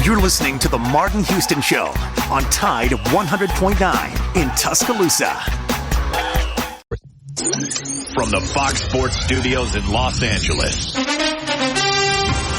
You're listening to The Martin Houston Show on Tide 100.9 in Tuscaloosa. From the Fox Sports Studios in Los Angeles,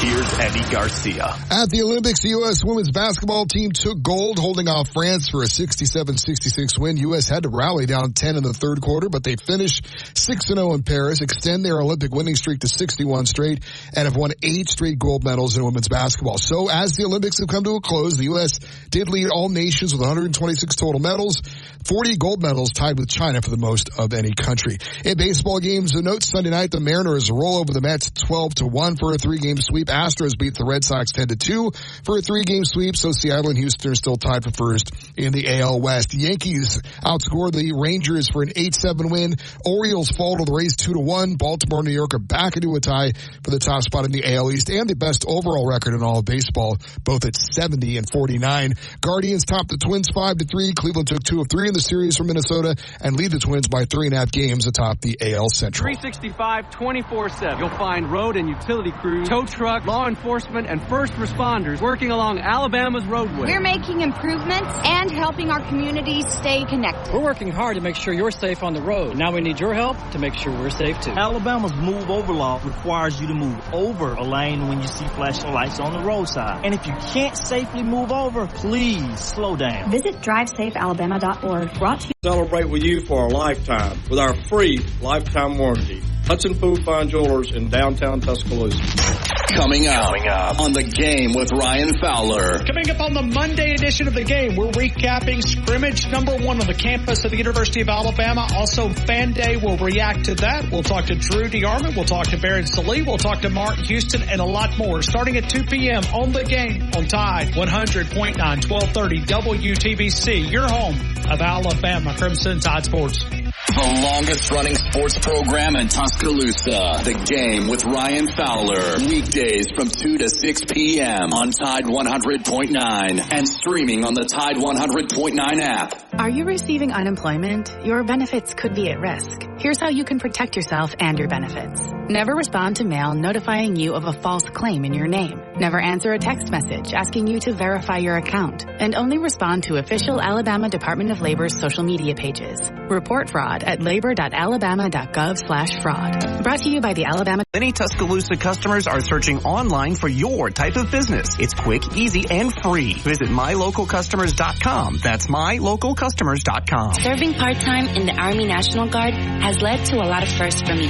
here's Eddie Garcia. At the Olympics, the U.S. women's basketball team took gold, holding off France for a 67-66 win. U.S. had to rally down 10 in the third quarter, but they finished 6-0 in Paris, extend their Olympic winning streak to 61 straight, and have won 8 straight gold medals in women's basketball. So as the Olympics have come to a close, the U.S. did lead all nations with 126 total medals, 40 gold medals, tied with China for the most of any country. In baseball games, a note Sunday night, the Mariners roll over the Mets 12-1 for a 3-game sweep. Astros beat the Red Sox 10-2 for a 3-game sweep, so Seattle and Houston are still tied for first in the AL West. The Yankees outscored the Rangers for an 8-7 win. Orioles fall to the Rays 2-1. Baltimore and New York are back into a tie for the top spot in the AL East and the best overall record in all of baseball, both at 70-49. Guardians top the Twins 5-3. Cleveland took 2 of 3 in the series from Minnesota and lead the Twins by 3.5 games atop the AL Central. 365, 24/7. You'll find road and utility crews, tow truck, law enforcement, and first responders working along Alabama's roadway. We're making improvements and helping our communities stay connected. We're working hard to make sure you're safe on the road. Now we need your help to make sure we're safe too. Alabama's move over law requires you to move over a lane when you see flashing lights on the roadside. And if you can't safely move over, please slow down. Visit DriveSafeAlabama.org. Brought to you. Celebrate with you for a lifetime with our free lifetime warranty. Hudson Food Fine Jewelers in downtown Tuscaloosa. Coming up on The Game with Ryan Fowler. Coming up on the Monday edition of The Game, we're recapping scrimmage number 1 on the campus of the University of Alabama. Also, Fan Day, we'll react to that. We'll talk to Drew DeArmond. We'll talk to Barron Salee. We'll talk to Martin Houston and a lot more. Starting at 2 p.m. on The Game on Tide 100.9, 1230 WTBC. Your home of Alabama Crimson Tide Sports. The longest running sports program in Tuscaloosa. The Game with Ryan Fowler. Weekdays from 2 to 6 p.m. on Tide 100.9 and streaming on the Tide 100.9 app. Are you receiving unemployment? Your benefits could be at risk. Here's how you can protect yourself and your benefits. Never respond to mail notifying you of a false claim in your name. Never answer a text message asking you to verify your account. And only respond to official Alabama Department of Labor's social media pages. Report fraud at labor.alabama.gov/fraud. Brought to you by the Alabama. Many Tuscaloosa customers are searching online for your type of business. It's quick, easy, and free. Visit mylocalcustomers.com. That's mylocalcustomers.com. Serving part-time in the Army National Guard has led to a lot of firsts for me.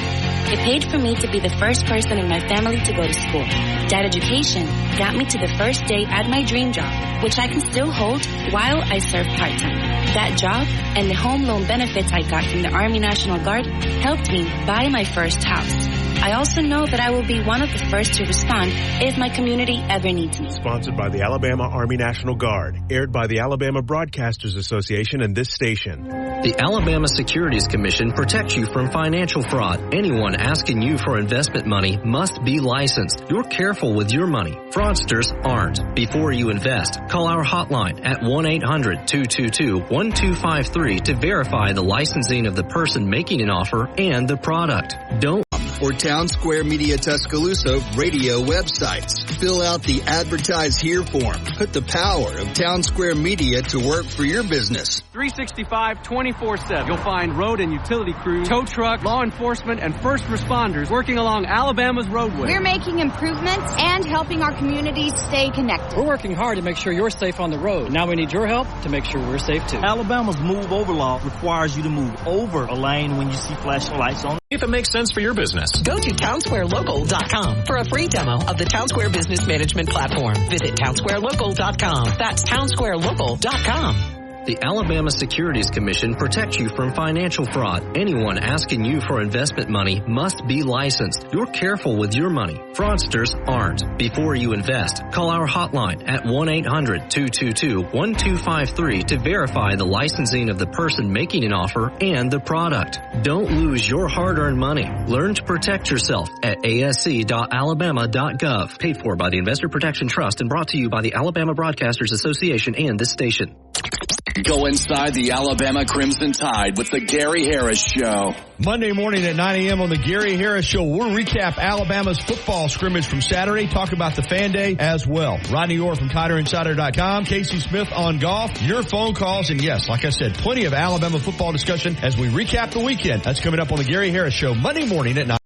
It paid for me to be the first person in my family to go to school. That education got me to the first day at my dream job, which I can still hold while I serve part-time. That job and the home loan benefits I got from the Army National Guard helped me buy my first house. I also know that I will be one of the first to respond if my community ever needs me. Sponsored by the Alabama Army National Guard. Aired by the Alabama Broadcasters Association and this station. The Alabama Securities Commission protects you from financial fraud. Anyone asking you for investment money must be licensed. You're careful with your money. Fraudsters aren't. Before you invest, call our hotline at 1-800-222-1253 to verify the licensing of the person making an offer and the product. Don't or Town Square Media Tuscaloosa radio websites. Fill out the Advertise Here form. Put the power of Town Square Media to work for your business. 365, 24/7. You'll find road and utility crews, tow truck, law enforcement, and first responders working along Alabama's roadway. We're making improvements and helping our communities stay connected. We're working hard to make sure you're safe on the road. Now we need your help to make sure we're safe too. Alabama's move over law requires you to move over a lane when you see flashing lights on. If it makes sense for your business. Go to townsquarelocal.com for a free demo of the Townsquare Business Management Platform. Visit townsquarelocal.com. That's townsquarelocal.com. The Alabama Securities Commission protects you from financial fraud. Anyone asking you for investment money must be licensed. You're careful with your money. Fraudsters aren't. Before you invest, call our hotline at 1-800-222-1253 to verify the licensing of the person making an offer and the product. Don't lose your hard-earned money. Learn to protect yourself at asc.alabama.gov. Paid for by the Investor Protection Trust and brought to you by the Alabama Broadcasters Association and this station. Go inside the Alabama Crimson Tide with the Gary Harris Show. Monday morning at 9 a.m. on the Gary Harris Show, we'll recap Alabama's football scrimmage from Saturday, talk about the fan day as well. Rodney Orr from TiderInsider.com, Casey Smith on golf, your phone calls, and yes, like I said, plenty of Alabama football discussion as we recap the weekend. That's coming up on the Gary Harris Show, Monday morning at 9.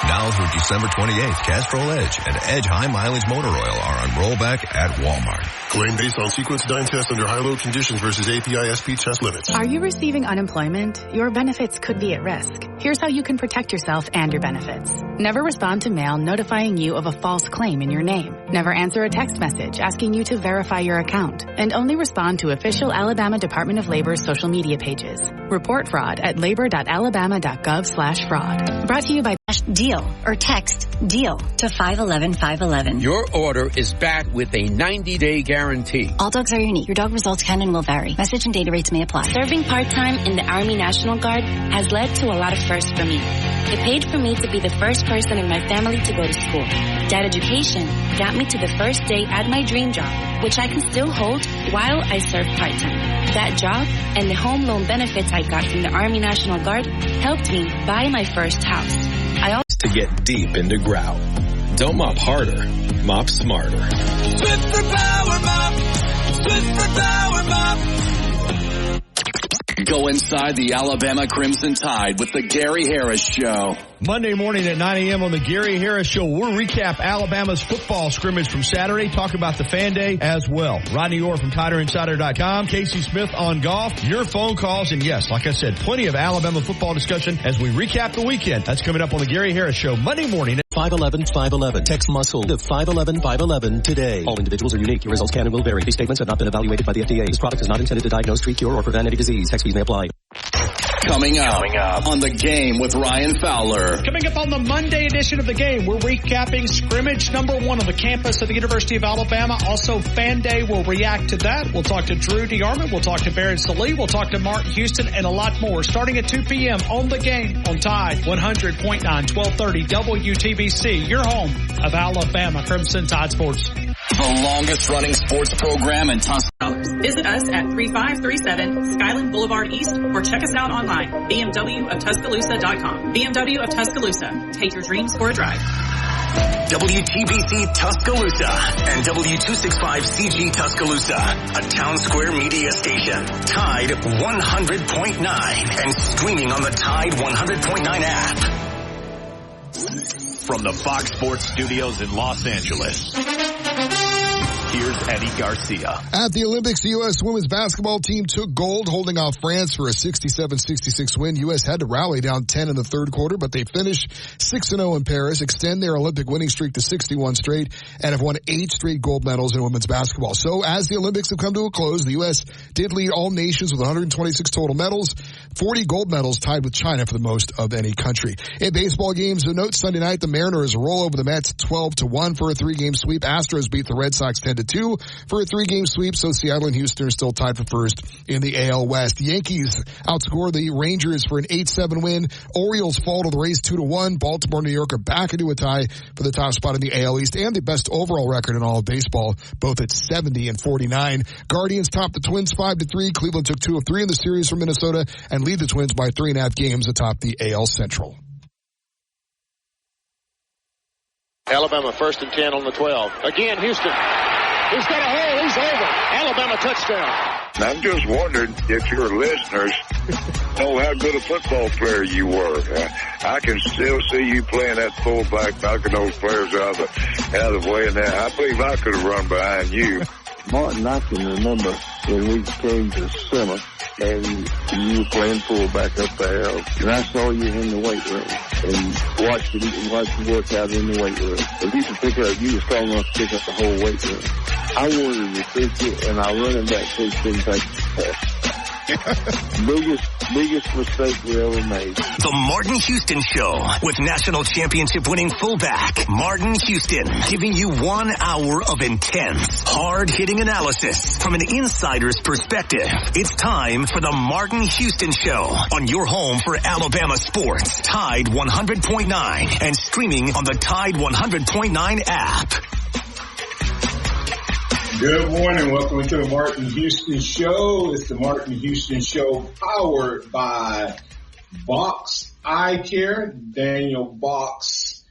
Now through December 28th, Castrol Edge and Edge High Mileage Motor Oil are on rollback at Walmart. Claim based on sequence dyne test under high-load conditions versus API-SP test limits. Are you receiving unemployment? Your benefits could be at risk. Here's how you can protect yourself and your benefits. Never respond to mail notifying you of a false claim in your name. Never answer a text message asking you to verify your account. And only respond to official Alabama Department of Labor's social media pages. Report fraud at labor.alabama.gov/fraud. Brought to you by DEAL or text DEAL to 511-511. Your order is back with a 90-day guarantee. All dogs are unique. Your dog results can and will vary. Message and data rates may apply. Serving part-time in the Army National Guard has led to a lot of firsts for me. It paid for me to be the first person in my family to go to school. That education got me to the first day at my dream job, which I can still hold while I serve part-time. That job and the home loan benefits I got from the Army National Guard helped me buy my first house. To get deep into grout. Don't mop harder, mop smarter. Switch for Power Mop! Switch for Power Mop! Go inside the Alabama Crimson Tide with the Gary Harris Show. Monday morning at 9 a.m. on the Gary Harris Show, we'll recap Alabama's football scrimmage from Saturday, talk about the fan day as well. Rodney Orr from TiderInsider.com, Casey Smith on golf, your phone calls, and yes, like I said, plenty of Alabama football discussion as we recap the weekend. That's coming up on the Gary Harris Show, Monday morning at 511-511. Text muscle to 511-511 today. All individuals are unique. Your results can and will vary. These statements have not been evaluated by the FDA. This product is not intended to diagnose, treat, cure, or prevent any disease. Text fees may apply. Coming up on The Game with Ryan Fowler. Coming up on the Monday edition of The Game, we're recapping scrimmage number 1 on the campus of the University of Alabama. Also, Fan Day, we'll react to that. We'll talk to Drew DeArmond. We'll talk to Barrett Salee. We'll talk to Martin Houston and a lot more. Starting at 2 p.m. on The Game on Tide 100.9, 1230 WTBC, your home of Alabama Crimson Tide Sports. The longest running sports program in Tuscaloosa. Visit us at 3537 Skyland Boulevard East or check us out online, BMWofTuscaloosa.com. BMW of Tuscaloosa. Take your dreams for a drive. WTBC Tuscaloosa and W265CG Tuscaloosa, a Town Square media station. Tide 100.9 and streaming on the Tide 100.9 app. From the Fox Sports Studios in Los Angeles, here's Eddie Garcia. At the Olympics, the U.S. women's basketball team took gold, holding off France for a 67-66 win. U.S. had to rally down 10 in the third quarter, but they finished 6-0 in Paris, extend their Olympic winning streak to 61 straight, and have won 8 straight gold medals in women's basketball. So as the Olympics have come to a close, the U.S. did lead all nations with 126 total medals, 40 gold medals, tied with China for the most of any country. In baseball games, a note Sunday night, the Mariners roll over the Mets 12-1 for a 3-game sweep. Astros beat the Red Sox 10-2 for a 3-game sweep, so Seattle and Houston are still tied for first in the AL West. The Yankees outscore the Rangers for an 8-7 win. Orioles fall to the Rays 2-1. Baltimore and New York are back into a tie for the top spot in the AL East and the best overall record in all of baseball, both at 70-49. Guardians top the Twins 5-3. Cleveland took 2 of 3 in the series from Minnesota and lead the Twins by 3.5 games atop the AL Central. Alabama 1st and 10 on the 12. Again, Houston. He's got a hole. He's over. Alabama touchdown. I'm just wondering if your listeners know how good a football player you were. I can still see you playing that fullback, knocking those players out of the way. And I believe I could have run behind you. Martin, I can remember when we came to summer and you were playing fullback up there, and I saw you in the weight room and watched you work out in the weight room. If you could you were strong enough to pick up the whole weight room. I wanted to pick you, and our running back coach didn't take the biggest mistake we ever made. The Martin Houston Show with national championship winning fullback Martin Houston, giving you 1 hour of intense, hard-hitting analysis from an insider's perspective. It's time for the Martin Houston Show on your home for Alabama sports. Tide 100.9 and streaming on the Tide 100.9 app. Good morning. Welcome to the Martin Houston Show. It's the Martin Houston Show powered by Box Eye Care. Daniel Box,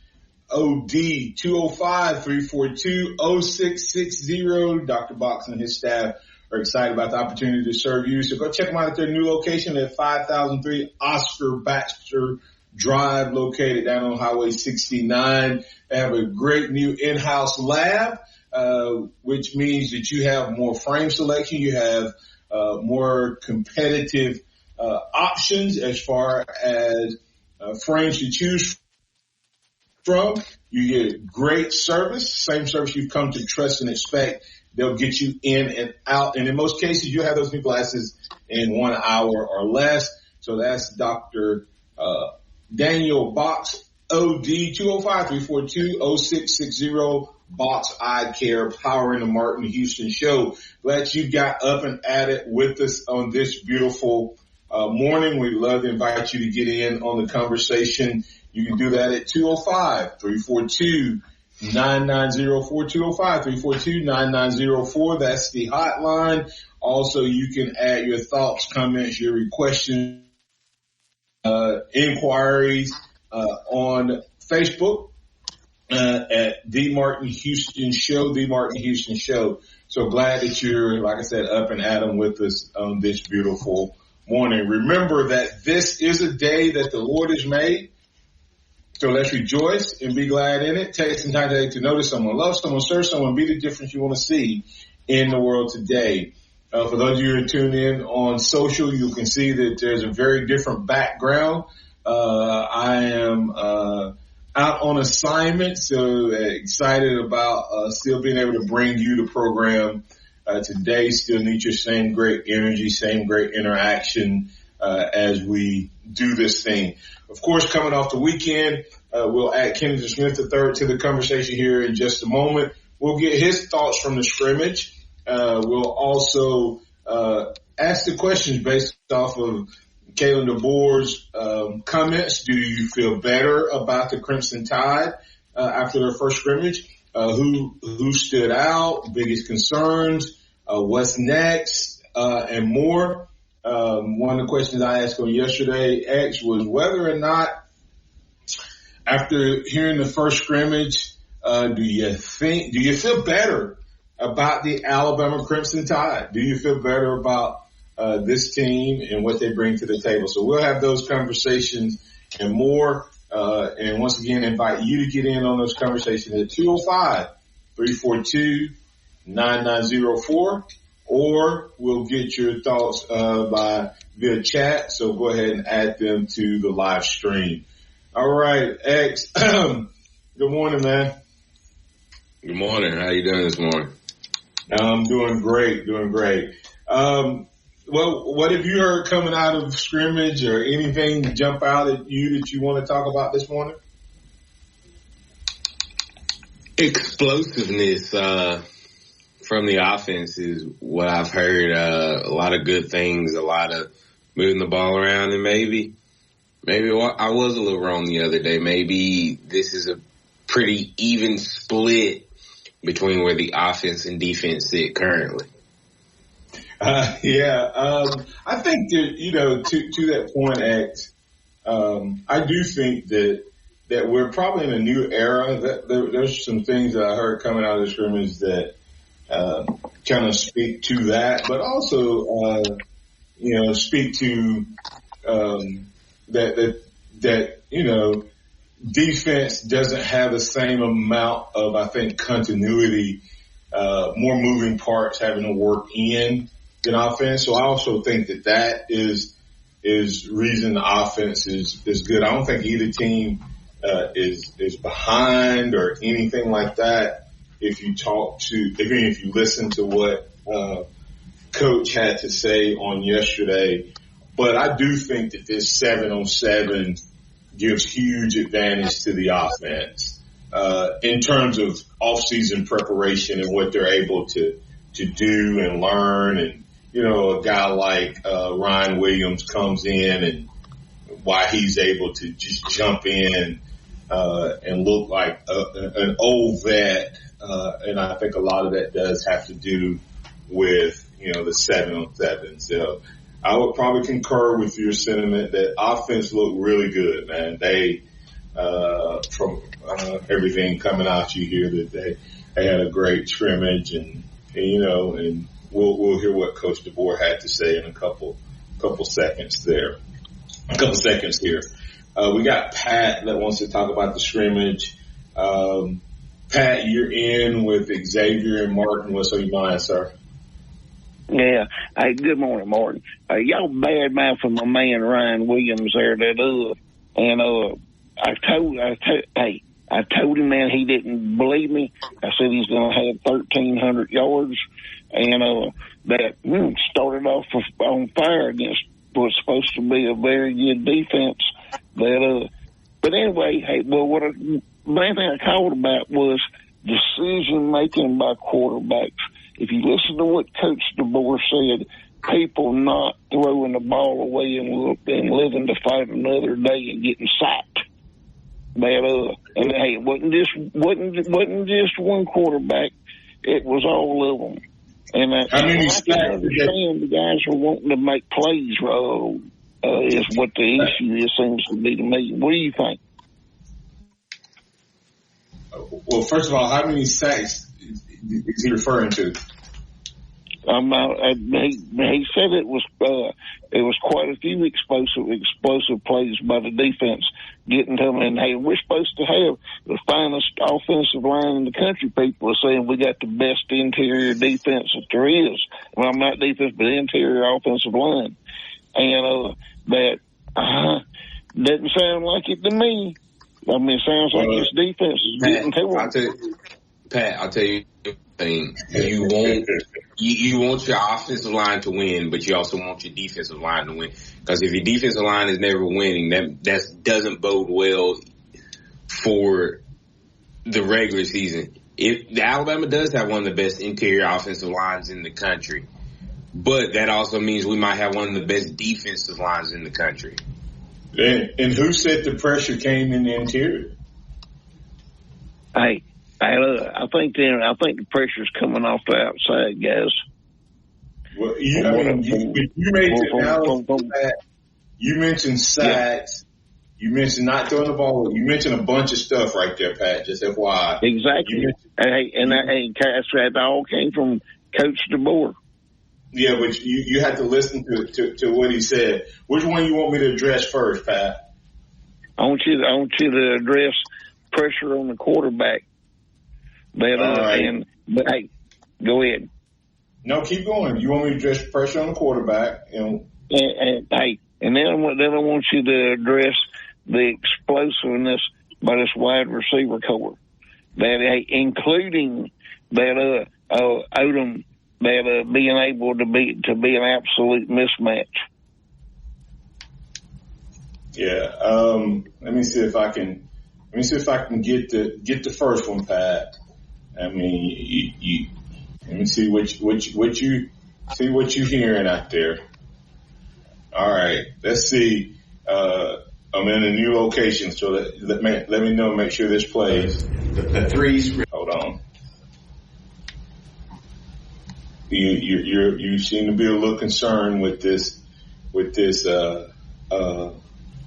OD, 205-342-0660. Dr. Box and his staff are excited about the opportunity to serve you. So go check them out at their new location at 5003 Oscar Baxter Drive, located down on Highway 69. They have a great new in-house lab, which means that you have more frame selection. You have more competitive options as far as frames to choose from. You get great service, same service you've come to trust and expect. They'll get you in and out. And in most cases, you have those new glasses in 1 hour or less. So that's Dr. Daniel Box, OD, 205-342-0660, Box Eye Care, powering the Martin Houston Show. Glad you got up and at it with us on this beautiful morning. We'd love to invite you to get in on the conversation. You can do that at 205-342-9904, 205-342-9904. That's the hotline. Also, you can add your thoughts, comments, your questions, inquiries on Facebook at The Martin Houston Show, The Martin Houston Show. So glad that you're, like I said, up and at 'em with us on this beautiful morning. Remember that this is a day that the Lord has made. So let's rejoice and be glad in it. Take some time today to notice someone, love someone, serve someone, be the difference you want to see in the world today. For those of you who are tuned in on social, you can see that there's a very different background. I am out on assignment, so excited about still being able to bring you the program today. Still need your same great energy, same great interaction as we do this thing. Of course, coming off the weekend, we'll add Kennedy Smith III to the conversation here in just a moment. We'll get his thoughts from the scrimmage. We'll also ask the questions based off of Kalen DeBoer's comments. Do you feel better about the Crimson Tide after their first scrimmage? Who stood out? Biggest concerns? What's next? And more. One of the questions I asked on yesterday, X, was whether or not after hearing the first scrimmage, do you feel better about the Alabama Crimson Tide? Do you feel better about this team and what they bring to the table? So we'll have those conversations and more. And once again, invite you to get in on those conversations at 205-342-9904, or we'll get your thoughts via chat. So go ahead and add them to the live stream. All right, X. Good morning, man. Good morning. How you doing this morning? I'm doing great, well, what have you heard coming out of scrimmage, or anything jump out at you that you want to talk about this morning? Explosiveness from the offense is what I've heard. A lot of good things, a lot of moving the ball around, and maybe I was a little wrong the other day. Maybe this is a pretty even split between where the offense and defense sit currently. I think that, to that point, X, I do think that we're probably in a new era. There's some things that I heard coming out of the scrimmage that kind of speak to that, but also, speak to that defense doesn't have the same amount of, I think, continuity, more moving parts having to work in than offense. So I also think that is reason the offense is good. I don't think either team is behind or anything like that. If you listen to what Coach had to say on yesterday, but I do think that this 7-on-7 gives huge advantage to the offense in terms of off-season preparation and what they're able to do and learn. And, a guy like Ryan Williams comes in, and why he's able to just jump in and look like an old vet. And I think a lot of that does have to do with, the 7-on-7. So I would probably concur with your sentiment that offense looked really good, man. They, from everything coming out you hear that they had a great scrimmage and we'll hear what Coach DeBoer had to say in a couple seconds here. We got Pat that wants to talk about the scrimmage. Pat, you're in with Xavier and Martin. What's on your mind, sir? Yeah. Hey, good morning, Martin. Y'all bad mouthing my man Ryan Williams there. I told him that he didn't believe me. I said he's going to have 1,300 yards, and that started off on fire against what's supposed to be a very good defense. But anyway, what the main thing I called about was decision making by quarterbacks. If you listen to what Coach DeBoer said, people not throwing the ball away and living to fight another day and getting sacked. And it wasn't just one quarterback; it was all of them. And I can understand the guys are wanting to make plays. Is what the issue is, seems to be to me. What do you think? Well, first of all, how many sacks is he referring to? He said it was quite a few explosive plays by the defense getting to him. And hey, we're supposed to have the finest offensive line in the country. People are saying we got the best interior defense that there is. Well, not defense, but interior offensive line. And that doesn't sound like it to me. I mean, it sounds like this defense is getting to him. Pat, I'll tell you the thing. You want your offensive line to win, but you also want your defensive line to win. Because if your defensive line is never winning, that doesn't bode well for the regular season. The Alabama does have one of the best interior offensive lines in the country, but that also means we might have one of the best defensive lines in the country. And who said the pressure came in the interior? I think the pressure's coming off the outside, guys. Well, you made the analysis that you mentioned sacks. Yeah. You mentioned not throwing the ball. You mentioned a bunch of stuff right there, Pat. Just FYI. Exactly. That all came from Coach DeBoer. Yeah, but you had to listen to what he said. Which one you want me to address first, Pat? I want you to address pressure on the quarterback. But hey, go ahead. No, keep going. You want me to address pressure on the quarterback? And then I want you to address the explosiveness by this wide receiver core. Including that Odom being able to be an absolute mismatch. Yeah. Let me see if I can get the first one, Pat. I mean, let me see what you hearing out there. All right, let's see. I'm in a new location, so let me know. Make sure this plays. The threes. Hold on. You seem to be a little concerned with this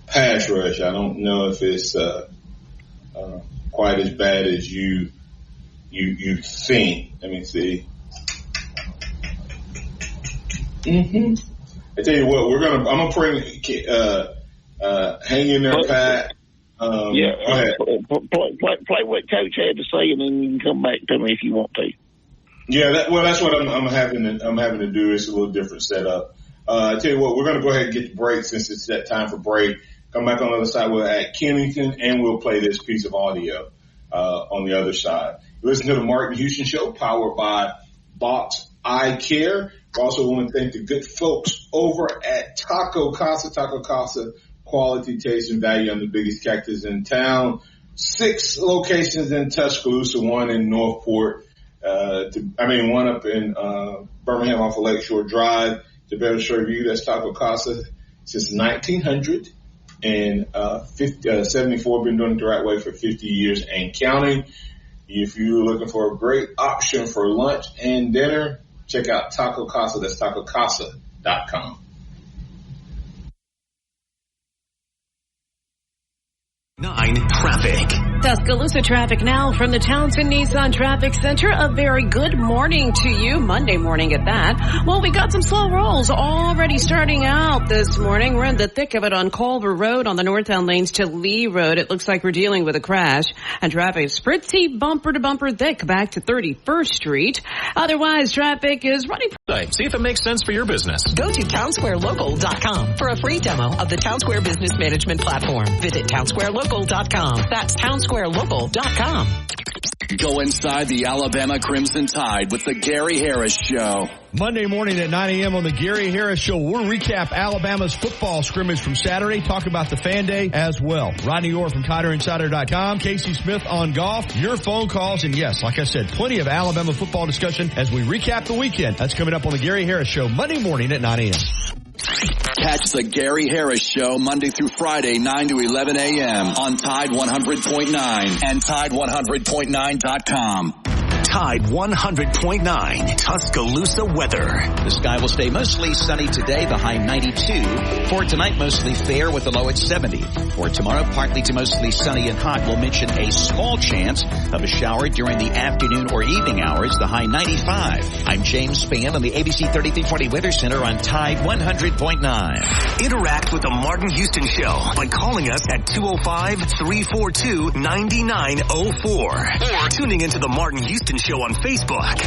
pass rush. I don't know if it's quite as bad as you think. Let me see. I tell you what, I'm gonna bring hang in there, Pat. Go ahead. Play what Coach had to say, and then you can come back to me if you want to. Yeah, that's what I'm having to do. It's a little different setup. I tell you what, we're gonna go ahead and get the break since it's that time for break. Come back on the other side. We're at Kennington, and we'll play this piece of audio on the other side. Listen to the Martin Houston Show, powered by Box Eye Care. We also want to thank the good folks over at Taco Casa. Taco Casa, quality, taste, and value on the biggest cactus in town. 6 locations in Tuscaloosa, 1 in Northport. One up in Birmingham off of Lakeshore Drive. To better serve you, that's Taco Casa since 1900. 74. Been doing it the right way for 50 years and counting. If you're looking for a great option for lunch and dinner, check out Taco Casa. That's tacocasa.com. 9 traffic. Tuscaloosa traffic now from the Townsend Nissan Traffic Center. A very good morning to you. Monday morning at that. Well, we got some slow rolls already starting out this morning. We're in the thick of it on Culver Road on the northbound lanes to Lee Road. It looks like we're dealing with a crash, and traffic is pretty bumper to bumper thick back to 31st Street. Otherwise, traffic is running. See if it makes sense for your business. Go to townsquarelocal.com for a free demo of the Townsquare Business Management Platform. Visit townsquarelocal.com. That's townsquarelocal.com. Go inside the Alabama Crimson Tide with the Gary Harris Show. Monday morning at 9 a.m. on the Gary Harris Show, we'll recap Alabama's football scrimmage from Saturday, talk about the fan day as well. Rodney Orr from TiderInsider.com, Casey Smith on golf, your phone calls, and yes, like I said, plenty of Alabama football discussion as we recap the weekend. That's coming up on the Gary Harris Show, Monday morning at 9 a.m. Catch the Gary Harris Show Monday through Friday, 9 to 11 a.m. on Tide 100.9 and Tide100.9.com. Tide 100.9 Tuscaloosa weather. The sky will stay mostly sunny today, the high 92. For tonight, mostly fair with the low at 70. For tomorrow, partly to mostly sunny and hot. We'll mention a small chance of a shower during the afternoon or evening hours, the high 95. I'm James Spann on the ABC 3340 Weather Center on Tide 100.9. Interact with the Martin Houston Show by calling us at 205-342-9904 or tuning into the Martin Houston Show on Facebook.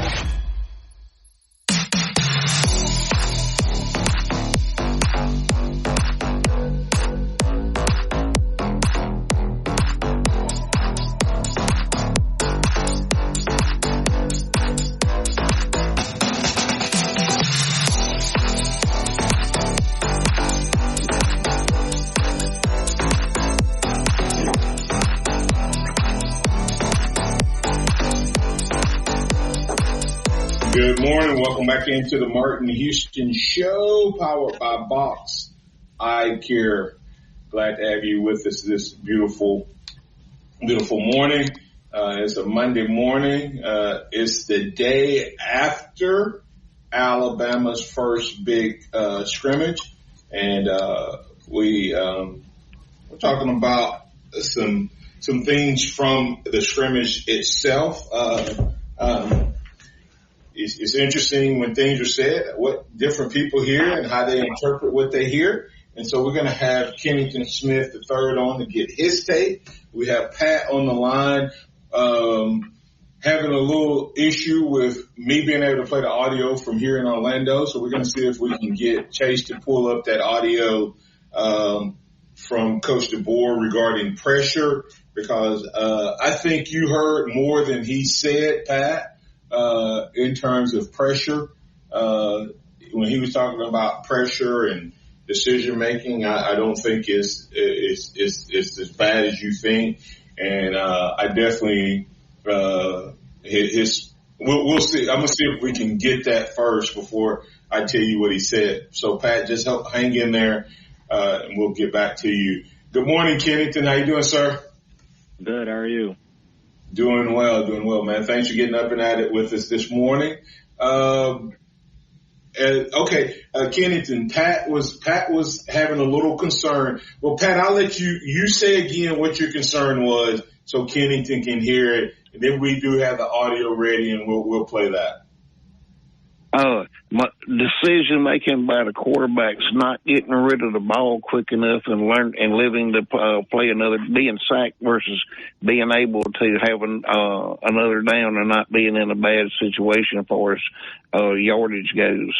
Good morning. Welcome back into the Martin Houston Show, powered by Box Eye Care. Glad to have you with us this beautiful morning. It's a Monday morning. It's the day after Alabama's first big scrimmage, and we're talking about some things from the scrimmage itself. It's interesting when things are said, what different people hear and how they interpret what they hear. And so we're going to have Kennington Smith III on to get his take. We have Pat on the line, having a little issue with me being able to play the audio from here in Orlando. So we're going to see if we can get Chase to pull up that audio, from Coach DeBoer regarding pressure, because, I think you heard more than he said, Pat. In terms of pressure, when he was talking about pressure and decision making, I don't think it's as bad as you think. And, I definitely, we'll see. I'm going to see if we can get that first before I tell you what he said. So Pat, just hang in there, and we'll get back to you. Good morning, Kennington. How you doing, sir? Good. How are you? Doing well, man. Thanks for getting up and at it with us this morning. Kennington, Pat was having a little concern. Well, Pat, I'll let you say again what your concern was so Kennington can hear it. And then we do have the audio ready and we'll play that. My decision making by the quarterbacks not getting rid of the ball quick enough and living to play being sacked versus being able to have another down and not being in a bad situation as far as yardage goes.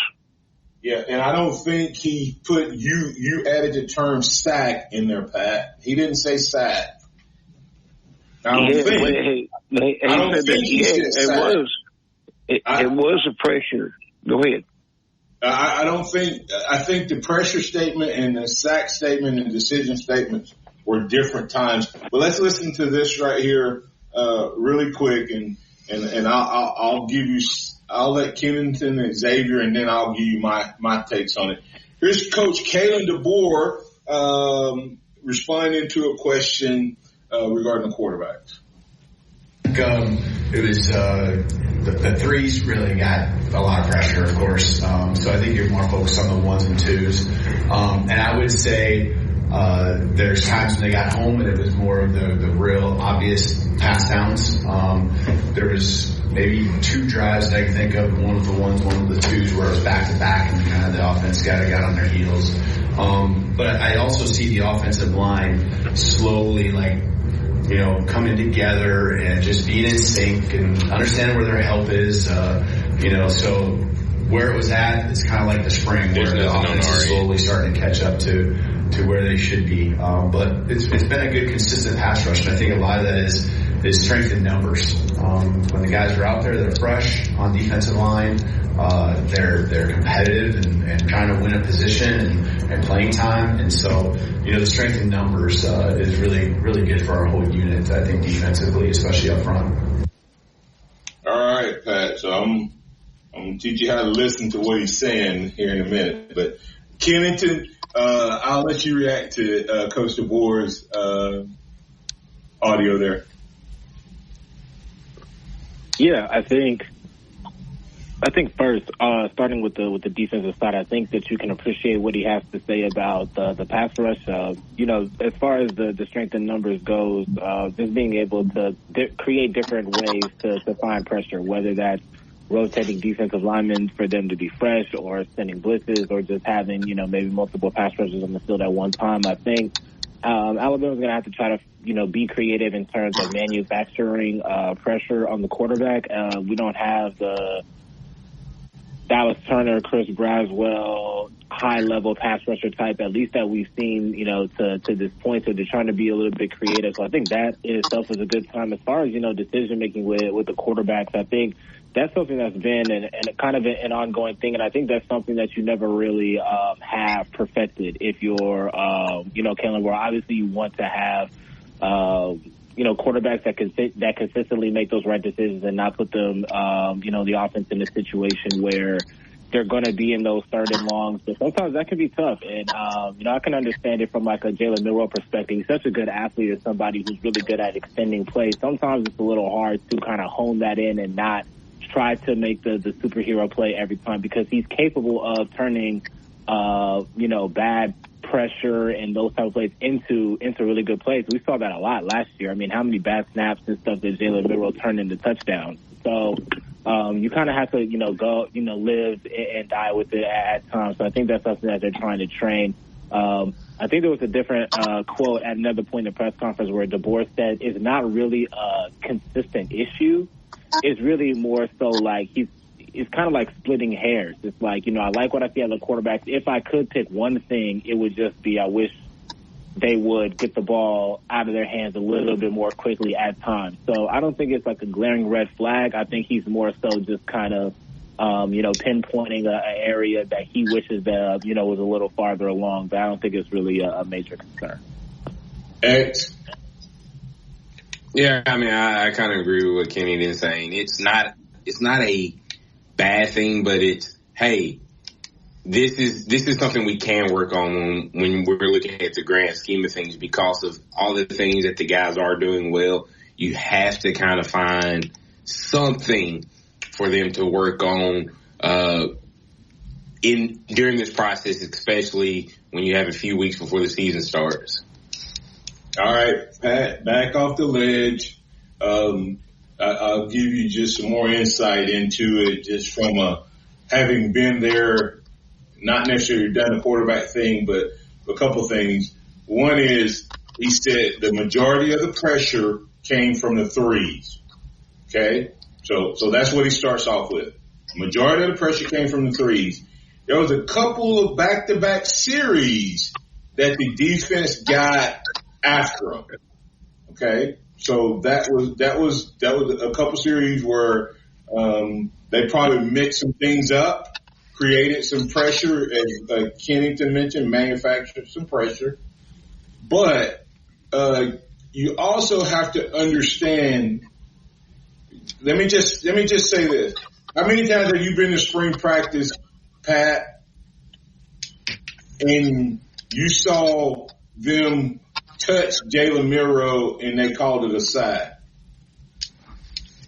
Yeah, and I don't think he put you added the term sack in there, Pat. He didn't say sack. It was a pressure. Go ahead. I think the pressure statement and the sack statement and decision statements were different times. But let's listen to this right here, really quick, and I'll let Kennington and Xavier, and then I'll give you my takes on it. Here's Coach Kalen DeBoer, responding to a question regarding the quarterbacks. It was the threes really got a lot of pressure, of course. So I think you're more focused on the ones and twos. And I would say there's times when they got home and it was more of the real obvious pass downs. There was maybe 2 drives that I can think of, one of the ones, one of the twos where it was back to back and kind of the offense got on their heels. But I also see the offensive line slowly coming together and just being in sync and understanding where their help is. So where it was at, it's kind of like the spring where the offense is slowly starting to catch up to where they should be. But it's been a good, consistent pass rush, and I think a lot of that is strength in numbers. When the guys are out there, they're fresh on defensive line. They're competitive and trying to win a position and playing time. And so, the strength in numbers is really, really good for our whole unit, I think, defensively, especially up front. All right, Pat. So I'm going to teach you how to listen to what he's saying here in a minute. But Kennington, I'll let you react to Coach DeBoer's audio there. Yeah, I think first, starting with the defensive side, I think that you can appreciate what he has to say about the pass rush. As far as the strength in numbers goes, just being able to create different ways to find pressure, whether that's rotating defensive linemen for them to be fresh, or sending blitzes, or just having maybe multiple pass rushers on the field at one time. I think Alabama's going to have to try to be creative in terms of manufacturing pressure on the quarterback. We don't have the Dallas Turner, Chris Braswell, high-level pass rusher type, at least that we've seen, to this point. So they're trying to be a little bit creative. So I think that in itself is a good time. As far as, decision-making with the quarterbacks, I think that's something that's been and kind of an ongoing thing. And I think that's something that you never really have perfected if you're, Kalen Moore. Obviously, you want to have quarterbacks that consistently make those right decisions and not put them, the offense in a situation where they're going to be in those third and longs. But sometimes that can be tough. And, I can understand it from like a Jalen Milroe perspective. He's such a good athlete or somebody who's really good at extending plays. Sometimes it's a little hard to kind of hone that in and not try to make the superhero play every time, because he's capable of turning, bad pressure and those type of plays into really good plays. We saw that a lot last year. I mean, how many bad snaps and stuff that Jalen Milroe turned into touchdowns. So you kind of have to, go, live and die with it at times. So I think that's something that they're trying to train. I think there was a different quote at another point in the press conference where DeBoer said it's not really a consistent issue. It's really more so like it's kind of like splitting hairs. It's like, I like what I see out of the quarterbacks. If I could pick one thing, it would just be I wish they would get the ball out of their hands a little bit more quickly at times. So I don't think it's like a glaring red flag. I think he's more so just kind of, pinpointing an area that he wishes that, was a little farther along. But I don't think it's really a major concern. X. Yeah, I mean, I kind of agree with what Kenny is saying. It's not a bad thing, but it's, hey, this is something we can work on when we're looking at the grand scheme of things, because of all the things that the guys are doing well. You have to kind of find something for them to work on during this process, especially when you have a few weeks before the season starts. All right, Pat, back off the ledge. I'll give you just some more insight into it, just from having been there, not necessarily done the quarterback thing, but a couple things. One is, he said the majority of the pressure came from the threes. Okay? So that's what he starts off with. Majority of the pressure came from the threes. There was a couple of back-to-back series that the defense got after him. Okay? So that was a couple series where they probably mixed some things up, created some pressure, as Kennington mentioned, manufactured some pressure. But you also have to understand. Let me just say this: how many times have you been to spring practice, Pat, and you saw them touched Jalen Milroe and they called it a sack.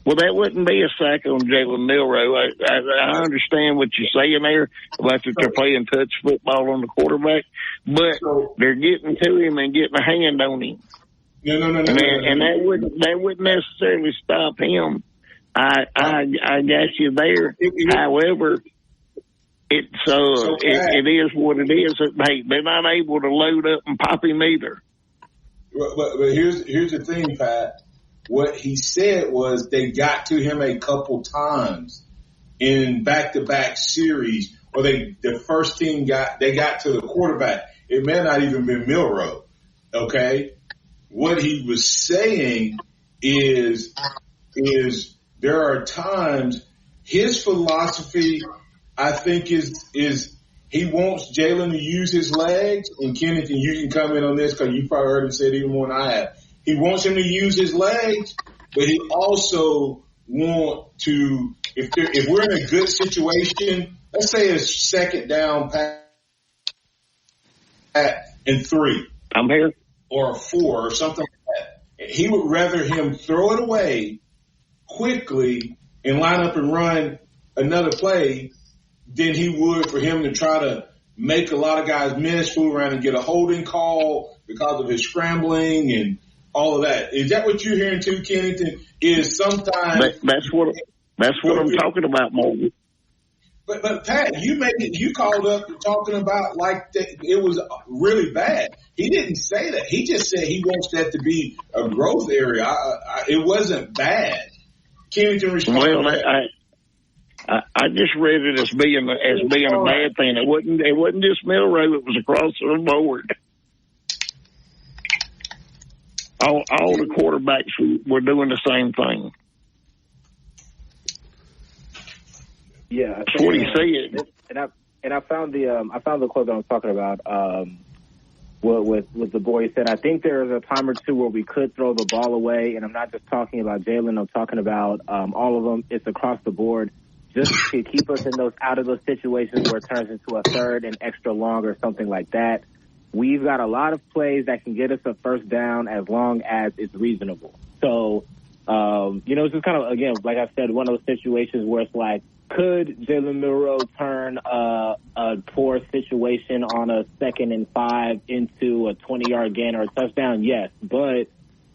Well, that wouldn't be a sack on Jalen Milroe. I understand what you're saying there about that they're playing touch football on the quarterback, but they're getting to him and getting a hand on him. No. And that wouldn't necessarily stop him. I got you there. However, it is what it is. Hey, they're not able to load up and pop him either. But here's the thing, Pat. What he said was they got to him a couple times in back-to-back series, or the first team got to the quarterback. It may not even been Milroe. Okay, what he was saying is there are times his philosophy, I think, is he wants Jalen to use his legs. And Kenneth, and you can comment on this because you probably heard him say it even more than I have. He wants him to use his legs, but he also want to, if we're in a good situation, let's say a second down pass and 3. I'm here. Or a 4 or something like that. He would rather him throw it away quickly and line up and run another play than he would for him to try to make a lot of guys miss, fool around and get a holding call because of his scrambling and all of that. Is that what you're hearing too, Kennington? Is sometimes that's what I'm talking about, Morgan. But Pat, you called up talking about like that it was really bad. He didn't say that. He just said he wants that to be a growth area. It wasn't bad. Kennington responded. Well, I just read it as being a bad thing. It wasn't just Milroe. It was across the board. All the quarterbacks were doing the same thing. Yeah, that's what he said. And I found the quote that I'm talking about. With the boy, he said, I think there is a time or two where we could throw the ball away, and I'm not just talking about Jalen. I'm talking about all of them. It's across the board, just to keep us in those out of those situations where it turns into a third and extra long or something like that. We've got a lot of plays that can get us a first down as long as it's reasonable. So, it's just kind of, again, like I said, one of those situations where it's like, could Jalen Milroe turn a poor situation on a 2nd and 5 into a 20-yard gain or a touchdown? Yes, but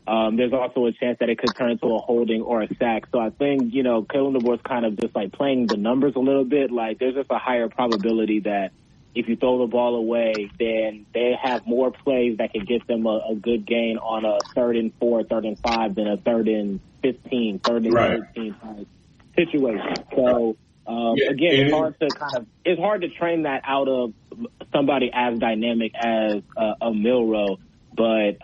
there's also a chance that it could turn into a holding or a sack. So I think, Kalen DeBoer's kind of just like playing the numbers a little bit. Like there's just a higher probability that if you throw the ball away, then they have more plays that can get them a good gain on a 3rd and 4, 3rd and 5 than a 3rd and 15, 3rd and 13 type situation. So, again, it's hard to train that out of somebody as dynamic as a Milroe, but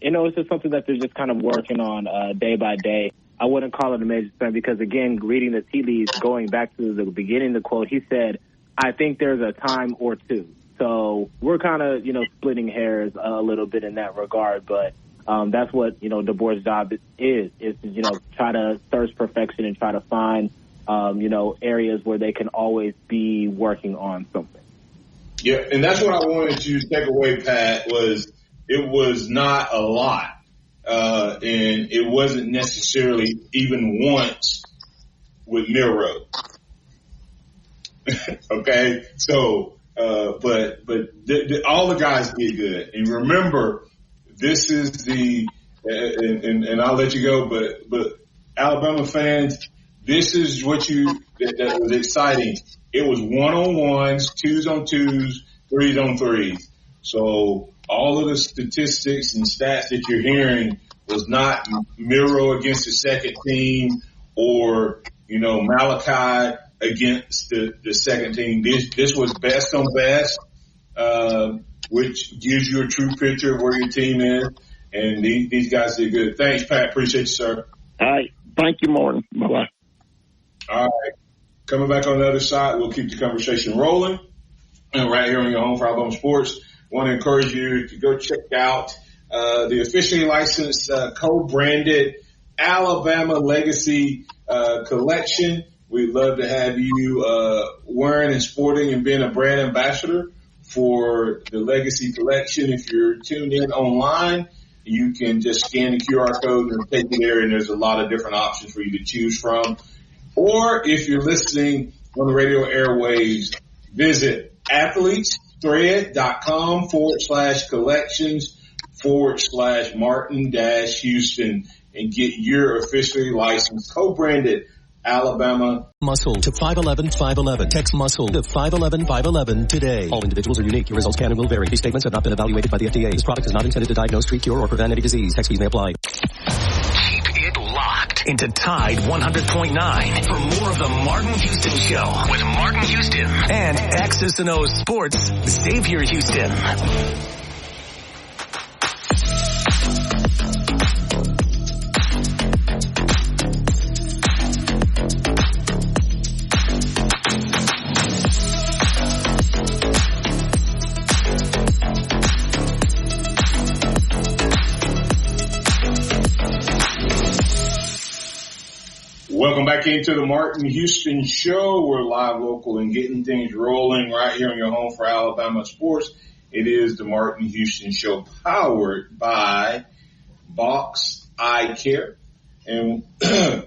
it's just something that they're just kind of working on day by day. I wouldn't call it a major thing because, again, reading the tea leaves, going back to the beginning of the quote, he said, I think there's a time or two. So we're kind of, splitting hairs a little bit in that regard, but that's what, DeBoer's job is to, try to thirst perfection and try to find, areas where they can always be working on something. Yeah, and that's what I wanted to take away, Pat, was it was not a lot. And it wasn't necessarily even once with Milroe. Okay, so but all the guys did good. And remember, this is and I'll let you go, but Alabama fans, this is what that was exciting. It was 1-on-1s, 2s-on-2s, 3s-on-3s. So all of the statistics and stats that you're hearing was not Milroe against the second team or, Malachi against the second team. This was best on best, which gives you a true picture of where your team is. And these guys did good. Thanks, Pat. Appreciate you, sir. All right. Thank you, Martin. Bye-bye. All right. Coming back on the other side, we'll keep the conversation rolling. And right here on your home for Alabama Sports, want to encourage you to go check out the officially licensed, co-branded Alabama Legacy collection. We'd love to have you wearing and sporting and being a brand ambassador for the Legacy collection. If you're tuned in online, you can just scan the QR code and take you there, and there's a lot of different options for you to choose from. Or if you're listening on the radio airwaves, visit athletesthread.com/collections/Martin-Houston and get your officially licensed co-branded Alabama Muscle to 511-511. Text muscle to 511-511 today. All individuals are unique. Your results can and will vary. These statements have not been evaluated by the FDA. This product is not intended to diagnose, treat, cure, or prevent any disease. Text fees may apply. Keep it locked into Tide 100.9 for more of the Martin Houston Show with Martin Houston and X's and O's Sports, Xavier Houston. Welcome back into the Martin Houston Show. We're live, local, and getting things rolling right here on your home for Alabama sports. It is the Martin Houston Show, powered by Box Eye Care. And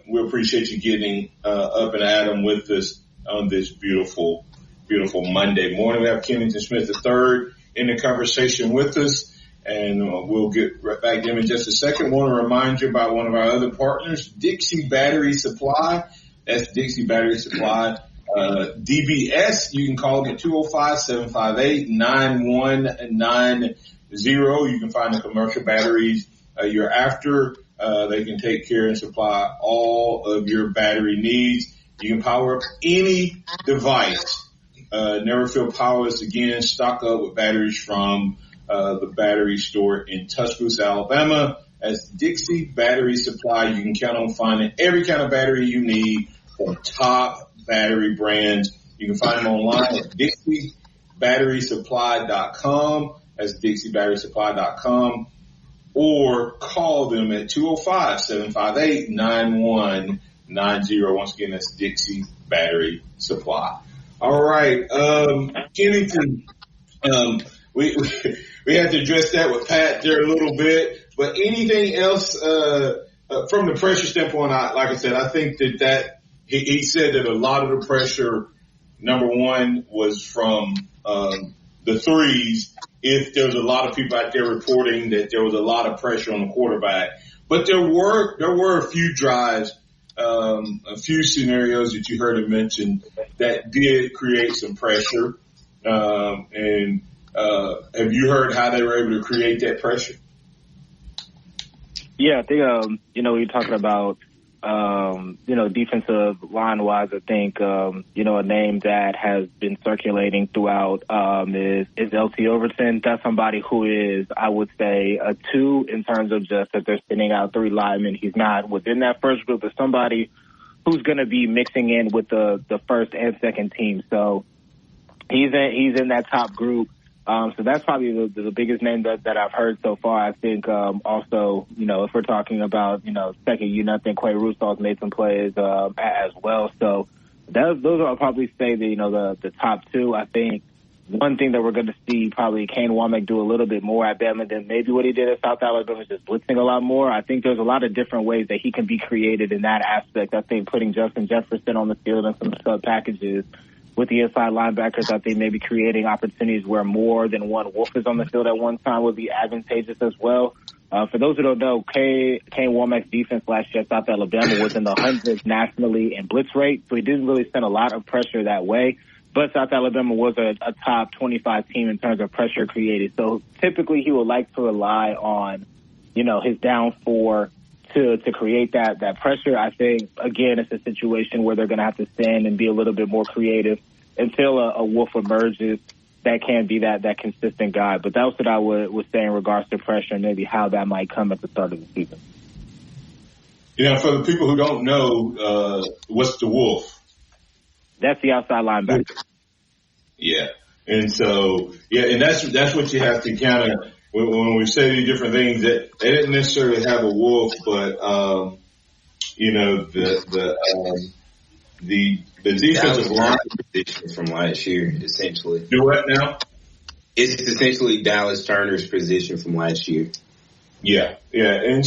we appreciate you getting up and at 'em with us on this beautiful, beautiful Monday morning. We have Kennington Smith III in the conversation with us. And we'll get right back to him in just a second. I want to remind you about one of our other partners, Dixie Battery Supply. That's Dixie Battery Supply. DBS, you can call them at 205-758-9190. You can find the commercial batteries you're after. They can take care and supply all of your battery needs. You can power up any device. Never feel powerless again. Stock up with batteries from the battery store in Tuscaloosa, Alabama. As Dixie Battery Supply, you can count on finding every kind of battery you need from top battery brands. You can find them online at DixieBatterySupply.com. That's DixieBatterySupply.com. Or call them at 205-758-9190. Once again, that's Dixie Battery Supply. All right, Kennington, we have to address that with Pat there a little bit, but anything else from the pressure standpoint? Like I said, I think that he said that a lot of the pressure, number one, was from the threes. If there's a lot of people out there reporting that there was a lot of pressure on the quarterback, but there were a few drives, a few scenarios that you heard him mention that did create some pressure, and. Have you heard how they were able to create that pressure? Yeah, I think, you're talking about, defensive line-wise, I think, a name that has been circulating throughout is LT Overton. That's somebody who is, I would say, a 2 in terms of just that they're sending out 3 linemen. He's not within that first group, but somebody who's going to be mixing in with the first and second team. So he's in that top group. So that's probably the biggest name that I've heard so far. I think also, if we're talking about, second unit, I think Quay Russol's made some plays as well. So those I'll probably say the top 2. I think one thing that we're going to see probably Kane Womack do a little bit more at Bama than maybe what he did at South Alabama, just blitzing a lot more. I think there's a lot of different ways that he can be created in that aspect. I think putting Justin Jefferson on the field and some sub packages with the inside linebackers, I think maybe creating opportunities where more than one Wolf is on the field at one time would be advantageous as well. For those who don't know, Kane Womack's defense last year at South Alabama was in the hundreds nationally in blitz rate, so he didn't really send a lot of pressure that way. But South Alabama was a top 25 team in terms of pressure created. So typically he would like to rely on, his down 4 to create that pressure. I think, again, it's a situation where they're going to have to stand and be a little bit more creative until a Wolf emerges that can be that consistent guy. But that was what I would say in regards to pressure and maybe how that might come at the start of the season. For the people who don't know, what's the Wolf? That's the outside linebacker. Yeah. And so, and that's what you have to kind of, when we say these different things, that they didn't necessarily have a Wolf, but, the defensive line position from last year, essentially. Do what now? It's essentially Dallas Turner's position from last year. Yeah. And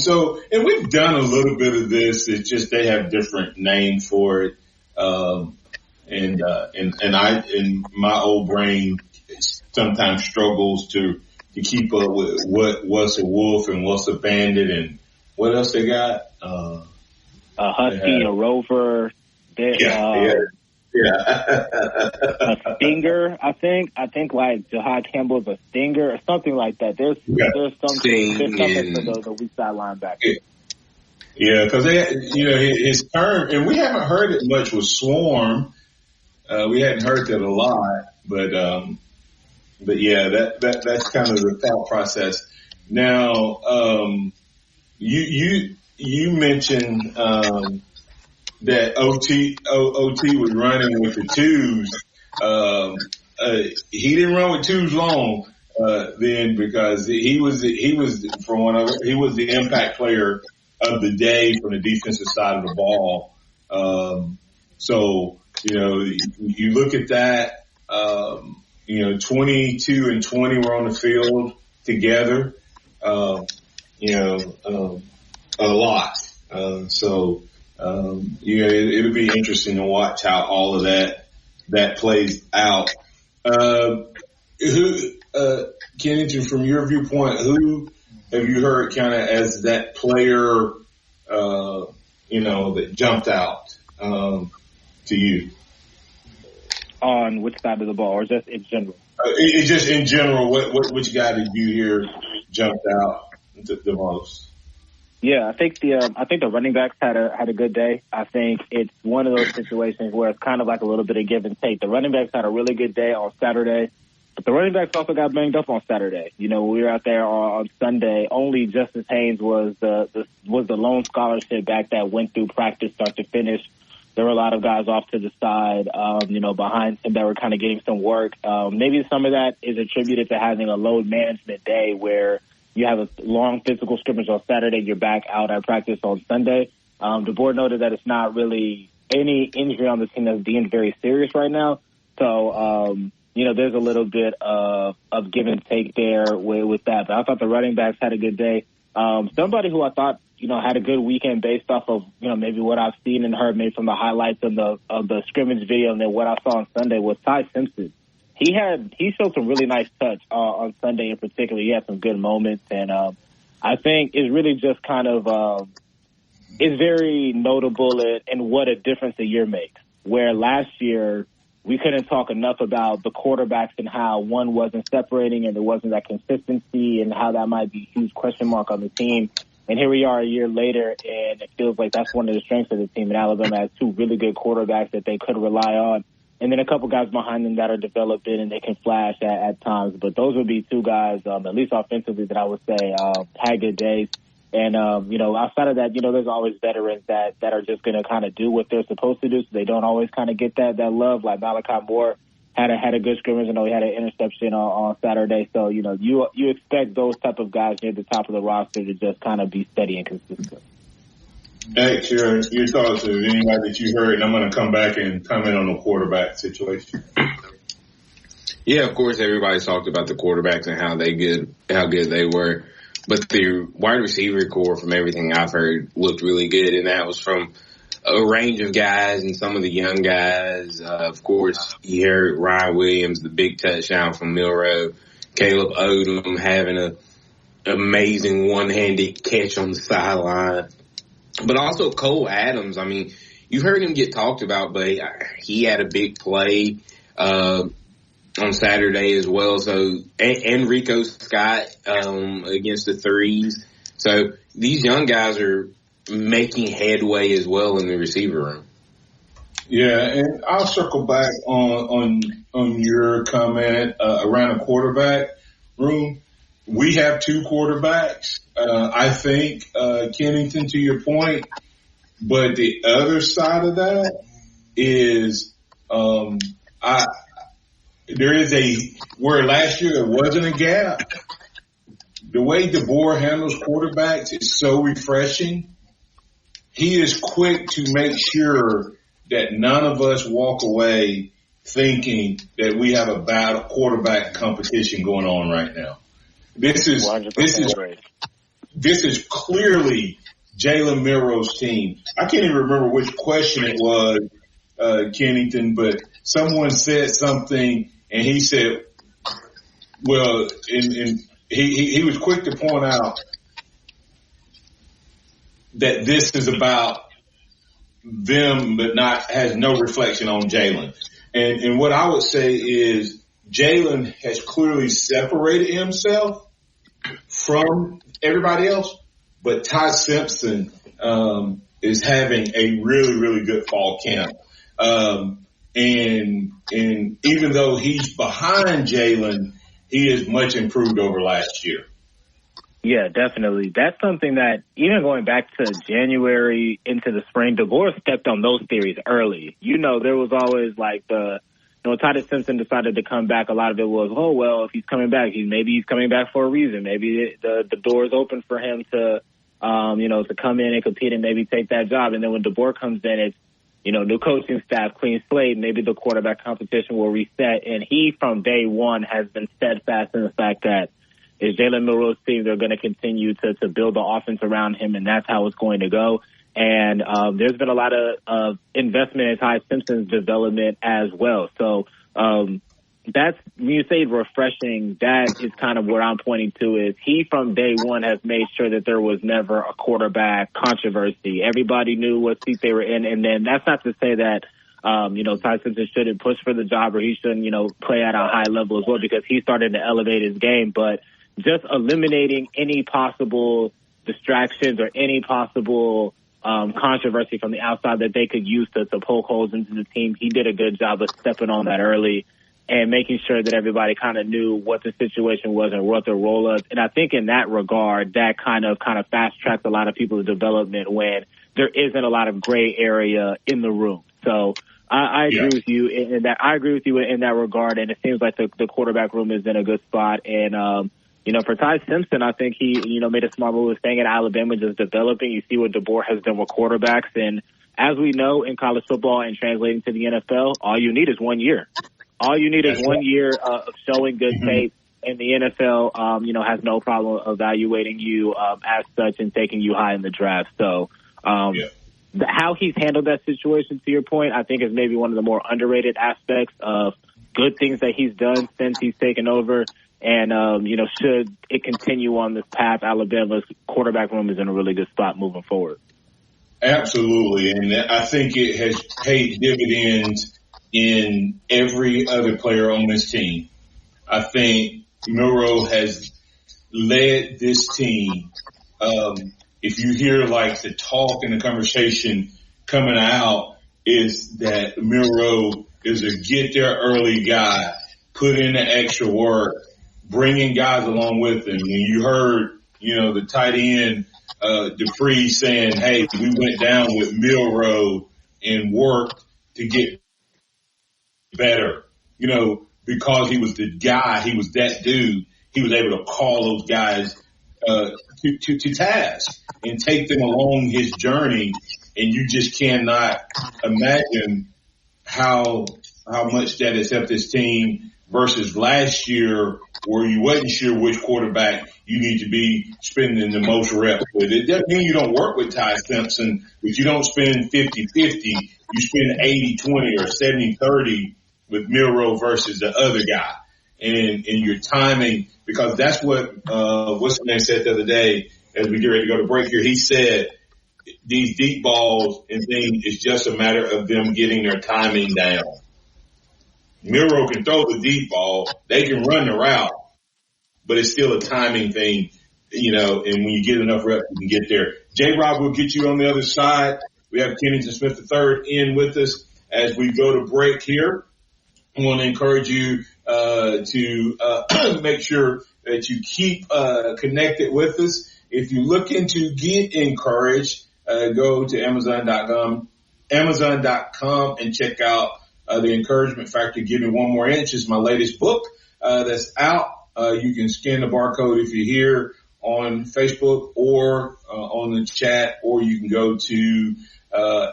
we've done a little bit of this. It's just they have different names for it. And my old brain sometimes struggles to keep up with what's a wolf and what's a bandit and what else they got. A husky, a rover. A stinger, I think like Jahad Campbell's a stinger or something like that. There's something for the weak side linebacker. Yeah, because his term, and we haven't heard it much with Swarm. We hadn't heard that a lot, but yeah, that's kind of the thought process. Now, you mentioned that OT was running with the twos. He didn't run with twos long then because he was the impact player of the day from the defensive side of the ball. So you look at that. 22 and 20 were on the field together. A lot. It'll be interesting to watch how all of that plays out. Kennington, from your viewpoint, who have you heard kind of as that player, that jumped out to you? On which side of the ball, or just in general? Just in general, which guy did you hear jumped out the most? Yeah, I think the running backs had a good day. I think it's one of those situations where it's kind of like a little bit of give and take. The running backs had a really good day on Saturday, but the running backs also got banged up on Saturday. We were out there on Sunday. Only Justice Haynes was the lone scholarship back that went through practice start to finish. There were a lot of guys off to the side, behind him that were kind of getting some work. Maybe some of that is attributed to having a load management day where you have a long physical scrimmage on Saturday, you're back out at practice on Sunday. The board noted that it's not really any injury on the team that's deemed very serious right now. So, there's a little bit of give and take there with that. But I thought the running backs had a good day. Somebody who I thought, had a good weekend based off of, maybe what I've seen and heard maybe from the highlights of the scrimmage video and then what I saw on Sunday was Ty Simpson. He showed some really nice touch on Sunday in particular. He had some good moments, and I think it's really just kind of it's very notable in what a difference a year makes. Where last year we couldn't talk enough about the quarterbacks and how one wasn't separating and there wasn't that consistency and how that might be a huge question mark on the team. And here we are a year later, and it feels like that's one of the strengths of the team. And Alabama has two really good quarterbacks that they could rely on. And then a couple guys behind them that are developing and they can flash at times. But those would be two guys, at least offensively, that I would say had good days. And, outside of that, there's always veterans that are just going to kind of do what they're supposed to do. So they don't always kind of get that love. Like Malachi Moore had a good scrimmage. I know he had an interception on Saturday. So, you expect those type of guys near the top of the roster to just kind of be steady and consistent. Alex, your thoughts of anybody that you heard, and I'm going to come back and comment on the quarterback situation. Yeah, of course, everybody's talked about the quarterbacks and how good they were. But the wide receiver core, from everything I've heard, looked really good, and that was from a range of guys and some of the young guys. Of course, you heard Ryan Williams, the big touchdown from Milroe, Caleb Odom having an amazing one-handed catch on the sideline. But also Cole Adams. I mean, you've heard him get talked about, but he had a big play on Saturday as well. So, and Rico Scott against the threes. So these young guys are making headway as well in the receiver room. Yeah, and I'll circle back on your comment around the quarterback room. We have two quarterbacks. I think, Kennington, to your point, but the other side of that is, there is where last year there wasn't a gap. The way DeBoer handles quarterbacks is so refreshing. He is quick to make sure that none of us walk away thinking that we have a bad quarterback competition going on right now. This is this is clearly Jalen Milroe's team. I can't even remember which question it was, Kennington, but someone said something, and he said, well, he was quick to point out that this is about them, but has no reflection on Jalen. And what I would say is Jalen has clearly separated himself from everybody else, but Ty Simpson is having a really, really good fall camp. And even though he's behind Jalen, he is much improved over last year. Yeah, definitely. That's something that even going back to January into the spring, DeBoer stepped on those theories early. There was always like Titus Simpson decided to come back. A lot of it was, oh, well, if he's coming back, maybe he's coming back for a reason. Maybe the door is open for him to come in and compete and maybe take that job. And then when DeBoer comes in, it's, new coaching staff, clean slate, maybe the quarterback competition will reset. And he, from day one, has been steadfast in the fact that it's Jalen Milroe's team. They're going to continue to build the offense around him, and that's how it's going to go. And there's been a lot of investment in Ty Simpson's development as well. So that's, when you say refreshing, that is kind of where I'm pointing to, is he from day one has made sure that there was never a quarterback controversy. Everybody knew what seat they were in. And then that's not to say that, Ty Simpson shouldn't push for the job, or he shouldn't, play at a high level as well, because he started to elevate his game. But just eliminating any possible distractions or any possible controversy from the outside that they could use to poke holes into the team. He did a good job of stepping on that early and making sure that everybody kind of knew what the situation was and what the role was. And I think in that regard, that kind of fast-tracked a lot of people's development when there isn't a lot of gray area in the room. So I agree with you in that. I agree with you in that regard, and it seems like the quarterback room is in a good spot. And for Ty Simpson, I think he, made a smart move with staying at Alabama, just developing. You see what DeBoer has done with quarterbacks. And as we know in college football and translating to the NFL, all you need is 1 year. All you need is 1 year of showing good tape. And the NFL, has no problem evaluating you as such and taking you high in the draft. So how he's handled that situation, to your point, I think is maybe one of the more underrated aspects of good things that he's done since he's taken over. And, should it continue on this path, Alabama's quarterback room is in a really good spot moving forward. Absolutely. And I think it has paid dividends in every other player on this team. I think Milroe has led this team. If you hear like the talk and the conversation coming out, is that Milroe is a get there early guy, put in the extra work, bringing guys along with him. And you heard, the tight end, Dupree saying, hey, we went down with Milroe and worked to get better, because he was the guy, he was that dude. He was able to call those guys to task and take them along his journey. And you just cannot imagine how much that has helped this team versus last year, where you wasn't sure which quarterback you need to be spending the most reps with. It doesn't mean you don't work with Ty Simpson, but you don't spend 50-50. You spend 80-20 or 70-30 with Milroe versus the other guy. And your timing, because that's what what's the man said the other day as we get ready to go to break here. He said these deep balls and things is just a matter of them getting their timing down. Milroe can throw the deep ball. They can run the route, but it's still a timing thing, and when you get enough reps, you can get there. J-Rob will get you on the other side. We have Kennington Smith III in with us as we go to break here. I want to encourage you to make sure that you keep connected with us. If you're looking to get encouraged, go to Amazon.com and check out The Encouragement Factor. Give Me One More Inch is my latest book that's out. You can scan the barcode if you're here on Facebook or on the chat, or you can go to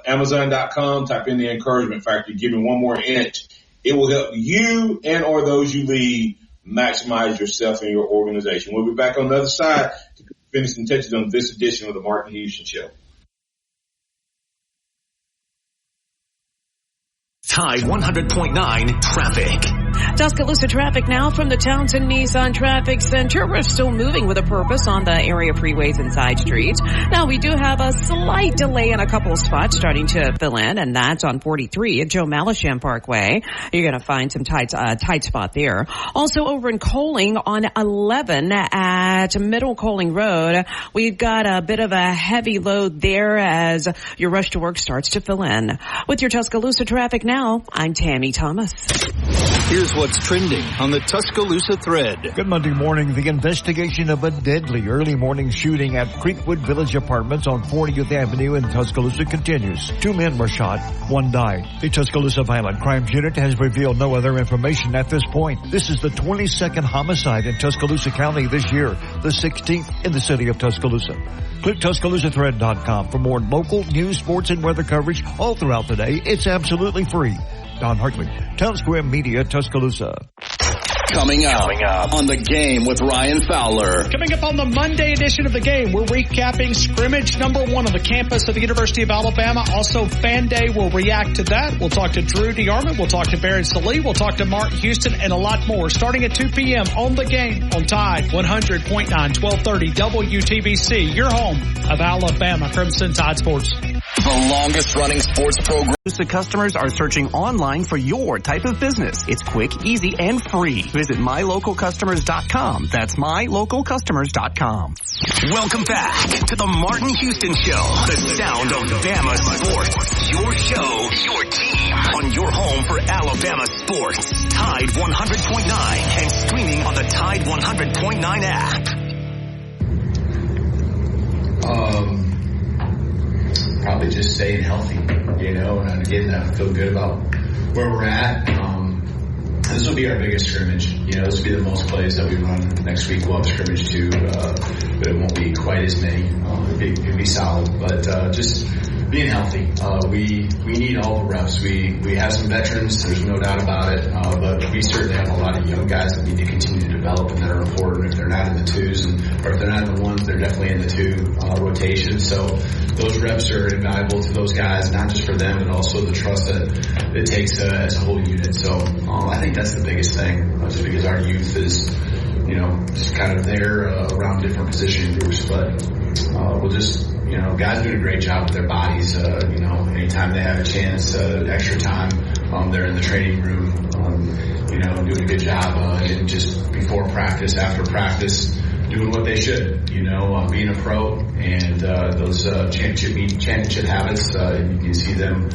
Amazon.com, type in The Encouragement Factor. Give Me One More Inch. It will help you and or those you lead maximize yourself and your organization. We'll be back on the other side to finishing touches on this edition of the Martin Houston Show. Tide 100.9 traffic. Tuscaloosa traffic now from the Townsend Nissan Traffic Center. We're still moving with a purpose on the area freeways and side streets. Now we do have a slight delay in a couple of spots starting to fill in, and that's on 43 at Joe Malisham Parkway. You're going to find some tight spot there. Also over in Coaling on 11 at Middle Coaling Road, we've got a bit of a heavy load there as your rush to work starts to fill in. With your Tuscaloosa traffic now, I'm Tammy Thomas. Here's what's trending on the Tuscaloosa thread. Good Monday morning. The investigation of a deadly early morning shooting at Creekwood Village Apartments on 40th Avenue in Tuscaloosa continues. 2 men were shot. 1 died. The Tuscaloosa Violent Crimes Unit has revealed no other information at this point. This is the 22nd homicide in Tuscaloosa County this year, the 16th in the city of Tuscaloosa. Click TuscaloosaThread.com for more local news, sports, and weather coverage all throughout the day. It's absolutely free. Don Hartley, Town Square Media, Tuscaloosa. Coming up on The Game with Ryan Fowler. Coming up on the Monday edition of The Game, we're recapping scrimmage number 1 on the campus of the University of Alabama. Also, Fan Day will react to that. We'll talk to Drew DeArmond. We'll talk to Barron Salee. We'll talk to Martin Houston and a lot more. Starting at 2 p.m. on The Game on Tide 100.9, 1230 WTBC. Your home of Alabama Crimson Tide Sports. The longest running sports program. Customers are searching online for your type of business. It's quick, easy, and free. Visit mylocalcustomers.com. That's mylocalcustomers.com. Welcome back to the Martin Houston Show, the sound of Bama sports. Your show, your team, on your home for Alabama sports. Tide 100.9 and streaming on the Tide 100.9 app. Probably just staying healthy, and again, I feel good about where we're at. This will be our biggest scrimmage. This will be the most plays that we run next week. We'll have scrimmage too, but it won't be quite as many. It'll be solid, but just being healthy. We need all the reps. We have some veterans. There's no doubt about it, but we certainly have a lot of young guys that need to continue to develop and that are important. If they're not in the 2s, or if they're not in the 1s, they're definitely in the 2 rotation. So those reps are invaluable to those guys, not just for them, but also the trust that it takes as a whole unit. So I think that's the biggest thing, just because our youth is, just kind of there around different position groups. But we'll just, guys doing a great job with their bodies. Anytime they have a chance, extra time, they're in the training room, doing a good job. And just before practice, after practice, doing what they should, being a pro, and those championship habits, you can see them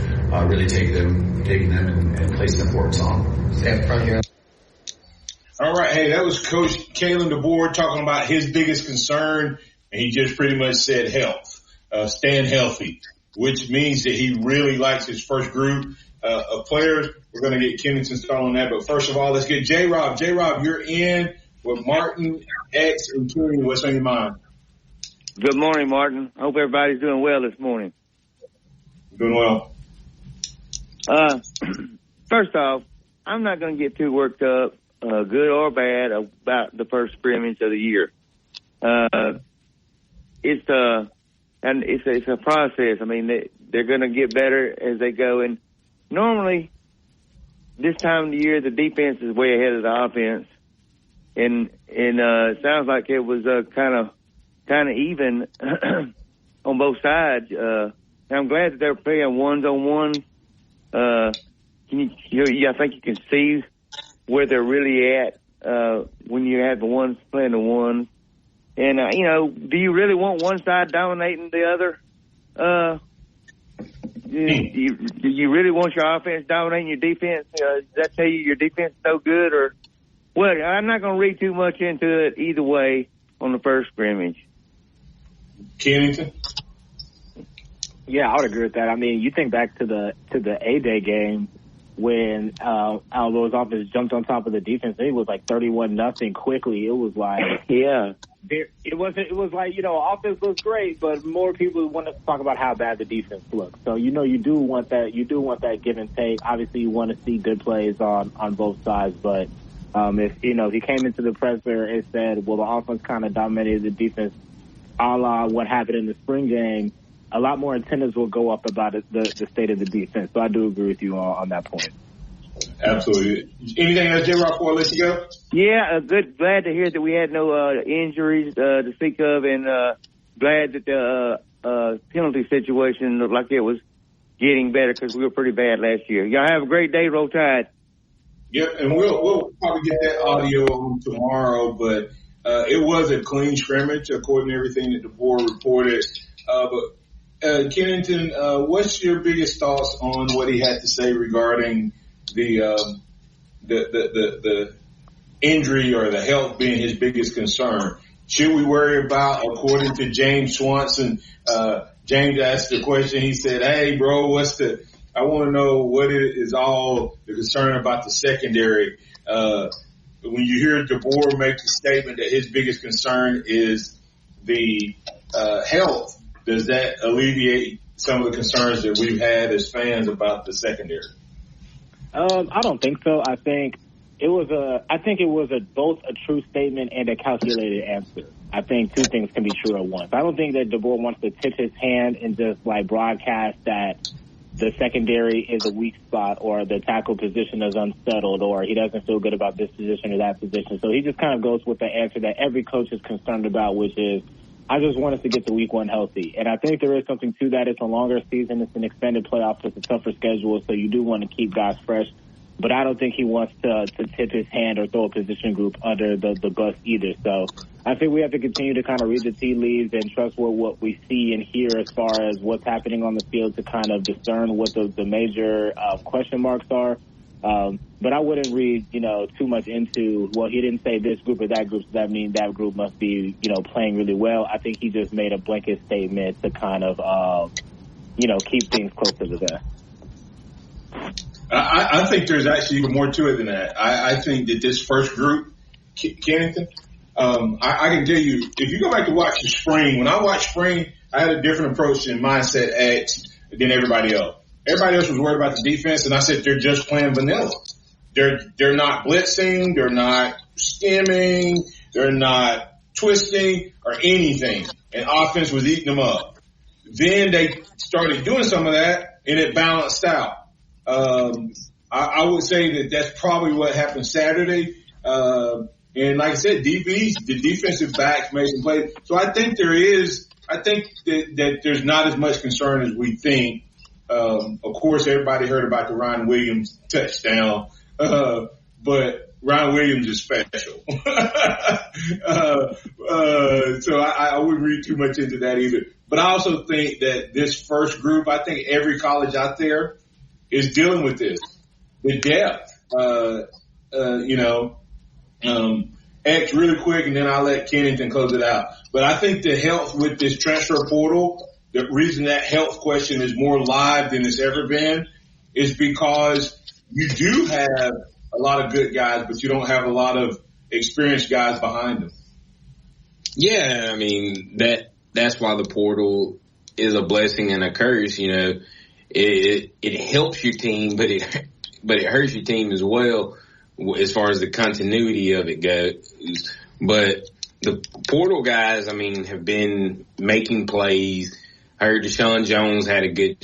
really taking them and placing importance on. Stand front here. All right, hey, that was Coach Kalen DeBoer talking about his biggest concern, and he just pretty much said health, staying healthy, which means that he really likes his first group of players. We're going to get Kennington started on that, but first of all, let's get J-Rob. J-Rob, you're in with Martin, X, and Kenny. What's on your mind? Good morning, Martin. I hope everybody's doing well this morning. Doing well. First off, I'm not going to get too worked up, good or bad, about the first scrimmage of the year. It's a process. I mean, they're going to get better as they go. And normally, this time of the year, the defense is way ahead of the offense. And it sounds like it was kind of even on both sides. I'm glad that they're playing ones on one. I think you can see where they're really at when you have the ones playing the ones. And do you really want one side dominating the other? Do you really want your offense dominating your defense? Does that tell you your defense is no good? Or, well, I'm not going to read too much into it either way on the first scrimmage. Kennington? Yeah, I would agree with that. I mean, you think back to the A-Day game when Alabama's offense jumped on top of the defense. It was like 31-0 quickly. It was like, yeah, it was like, offense looks great, but more people want to talk about how bad the defense looks. So, you do want that give and take. Obviously, you want to see good plays on both sides, but if he came into the presser and said, well, the offense kind of dominated the defense a la what happened in the spring game, a lot more antennas will go up about the state of the defense. So I do agree with you on that point. Absolutely. Anything else, J-Rock, before I let you go? Yeah, good. Glad to hear that we had no injuries to speak of, and glad that the penalty situation looked like it was getting better because we were pretty bad last year. Y'all have a great day. Roll Tide. Yep, and we'll probably get that audio tomorrow, but it was a clean scrimmage according to everything that the board reported. But Kennington, what's your biggest thoughts on what he had to say regarding the injury or the health being his biggest concern? Should we worry about, according to James Swanson, James asked the question, he said, hey, bro, I want to know what is all the concern about the secondary. When you hear DeBoer make the statement that his biggest concern is the health, does that alleviate some of the concerns that we've had as fans about the secondary? I don't think so. I think it was both a true statement and a calculated answer. I think two things can be true at once. I don't think that DeBoer wants to tip his hand and just broadcast that the secondary is a weak spot or the tackle position is unsettled or he doesn't feel good about this position or that position. So he just kind of goes with the answer that every coach is concerned about, which is, I just want us to get to week one healthy. And I think there is something to that. It's a longer season. It's an extended playoff. It's a tougher schedule. So you do want to keep guys fresh. But I don't think he wants to tip his hand or throw a position group under the bus either. So I think we have to continue to kind of read the tea leaves and trust what we see and hear as far as what's happening on the field to kind of discern what the major question marks are. But I wouldn't read, too much into, well, he didn't say this group or that group, so that means that group must be, playing really well. I think he just made a blanket statement to kind of, keep things close to the vest. I think there's actually even more to it than that. I think that this first group, Kennington, I can tell you, if you go back to watch the spring, when I watched spring, I had a different approach in Mindset X than everybody else. Everybody else was worried about the defense, and I said they're just playing vanilla. They're not blitzing, they're not skimming, they're not twisting or anything, and offense was eating them up. Then they started doing some of that, and it balanced out. I would say that's probably what happened Saturday. And like I said, the defensive backs made some plays. So I think that there's not as much concern as we think. Of course, everybody heard about the Ryan Williams touchdown. But Ryan Williams is special. So I wouldn't read too much into that either. But I also think that this first group, I think every college out there is dealing with this. The depth, X really quick, and then I'll let Kennington close it out. But I think the health with this transfer portal, the reason that health question is more live than it's ever been is because you do have a lot of good guys, but you don't have a lot of experienced guys behind them. Yeah, I mean, that's why the portal is a blessing and a curse. It helps your team, but it hurts your team as well as far as the continuity of it goes. But the portal guys, have been making plays. I heard Deshaun Jones had a good